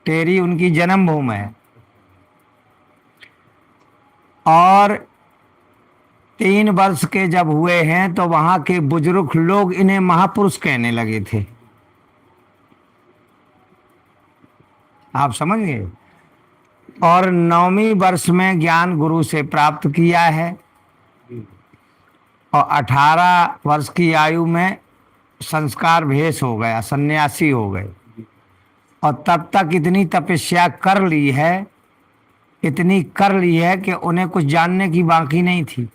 टेरी उनकी जन्मभूमि है। और 3 वर्ष के जब हुए हैं तो वहां के बुजुर्ग लोग इन्हें महापुरुष कहने लगे थे। आप समझ गए। और 9वीं वर्ष में ज्ञान गुरु से प्राप्त किया है। और 18 वर्ष की आयु में संस्कार भेष हो गया, सन्यासी हो गए। और तब तक इतनी तपस्या कर ली है, इतनी कर ली है कि उन्हें कुछ जानने की बाकी नहीं थी।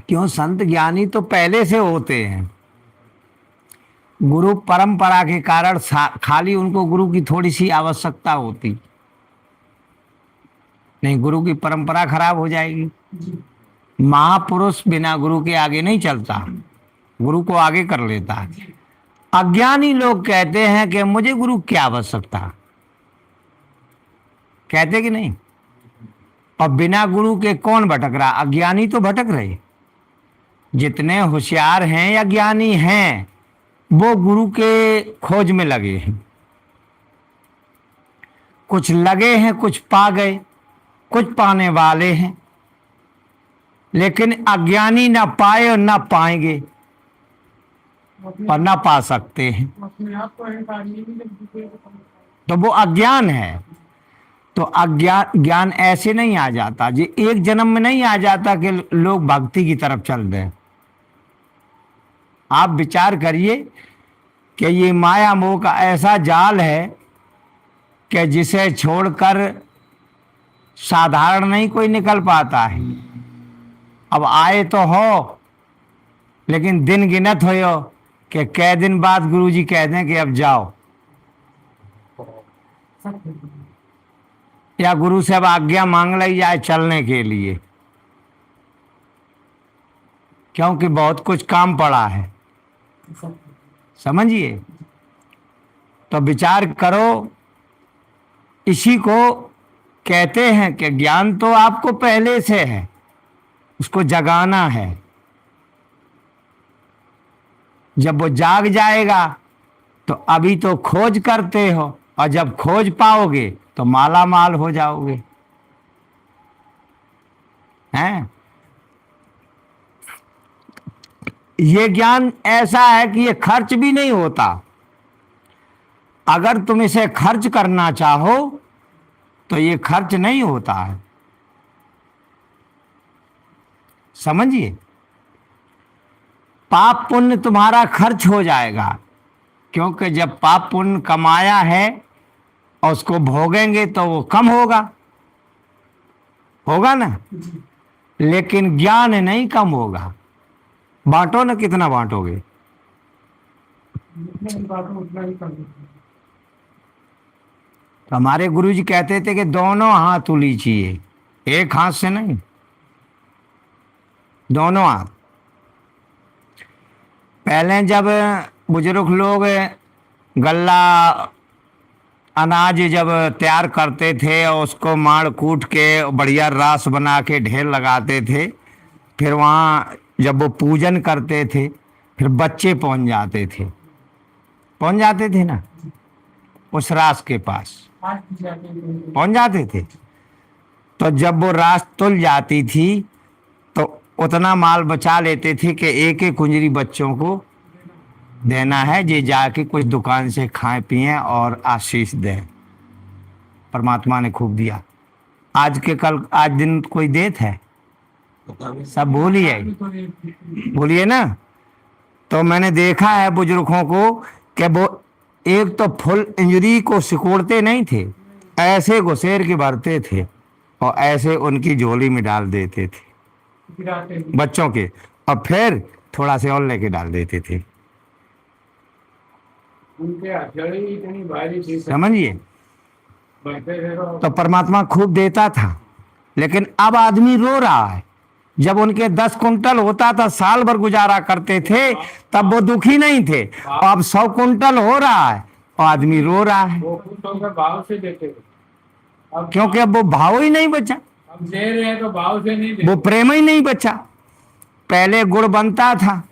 क्यों? संत ज्ञानी तो पहले से होते हैं, गुरु परंपरा के कारण खाली उनको गुरु की थोड़ी सी आवश्यकता होती। नहीं, गुरु की परंपरा खराब हो जाएगी। महापुरुष बिना गुरु के आगे नहीं चलता, गुरु को आगे कर लेता है। अज्ञानी लोग कहते हैं कि मुझे गुरु की आवश्यकता, कहते कि नहीं। और बिना गुरु के कौन भटक रहा? अज्ञानी तो भटक रहे। जितने होशियार हैं या ज्ञानी हैं वो गुरु के खोज में लगे हैं। कुछ लगे हैं, कुछ पा गए, कुछ पाने वाले हैं। लेकिन अज्ञानी ना पाए और ना पाएंगे और ना पा सकते हैं, तो वो अज्ञान है। तो अज्ञान ज्ञान ऐसे नहीं आ जाता, ये एक जन्म में नहीं आ जाता कि लोग भक्ति की तरफ चल दें। आप विचार करिए कि ये माया मोह का ऐसा जाल है कि जिसे छोड़कर साधारण नहीं कोई निकल पाता है। अब आए तो हो, लेकिन दिन गिनत हो कि कै दिन बाद गुरुजी कह दें कि अब जाओ, या गुरु से अब आज्ञा मांग ली जाए चलने के लिए, क्योंकि बहुत कुछ काम पड़ा है। समझिए। तो विचार करो, इसी को कहते हैं कि ज्ञान तो आपको पहले से है, उसको जगाना है। जब वो जाग जाएगा तो अभी तो खोज करते हो, और जब खोज पाओगे तो माला माल हो जाओगे। हैं? ये ज्ञान ऐसा है कि ये खर्च भी नहीं होता। अगर तुम इसे खर्च करना चाहो तो ये खर्च नहीं होता है। समझिए। पाप पुण्य तुम्हारा खर्च हो जाएगा, क्योंकि जब पाप पुण्य कमाया है और उसको भोगेंगे तो वो कम होगा, होगा ना। लेकिन ज्ञान नहीं कम होगा। बांटो ना, कितना बांटोगे? तो हमारे गुरुजी कहते थे कि दोनों हाथ उलीचिए, एक हाथ से नहीं, दोनों हाथ। पहले जब बुजुर्ग लोग गल्ला अनाज जब तैयार करते थे और उसको माड़ कूट के बढ़िया रास बना के ढेर लगाते थे, फिर वहाँ जब वो पूजन करते थे फिर बच्चे पहुँच जाते थे ना उस रास के पास, पहुँच जाते थे। तो जब वो रास तुल जाती थी तो उतना माल बचा लेते थे कि एक एक कुंजरी बच्चों को देना है, जे जाके कुछ दुकान से खाएं पिएं और आशीष दें। परमात्मा ने खूब दिया। आज के कल आज दिन कोई देत है? सब बोलिए ना। तो मैंने देखा है बुजुर्गों को कि वो एक तो फुल इंजरी को सिकोड़ते नहीं थे, ऐसे घुसेर के भरते थे और ऐसे उनकी झोली में डाल देते थे बच्चों के, और फिर थोड़ा से और लेके डाल देते थे। समझिए। तो परमात्मा खूब देता था, लेकिन अब आदमी रो रहा है। जब उनके 10 कुंटल होता था, साल भर गुजारा करते थे, तब वो दुखी नहीं थे। अब 100 कुंटल हो रहा है और आदमी रो रहा है, क्योंकि अब वो भाव ही नहीं बचा, अब दे रहे हैं तो भाव से नहीं दे, वो प्रेम ही नहीं बचा। पहले गुड़ बनता था,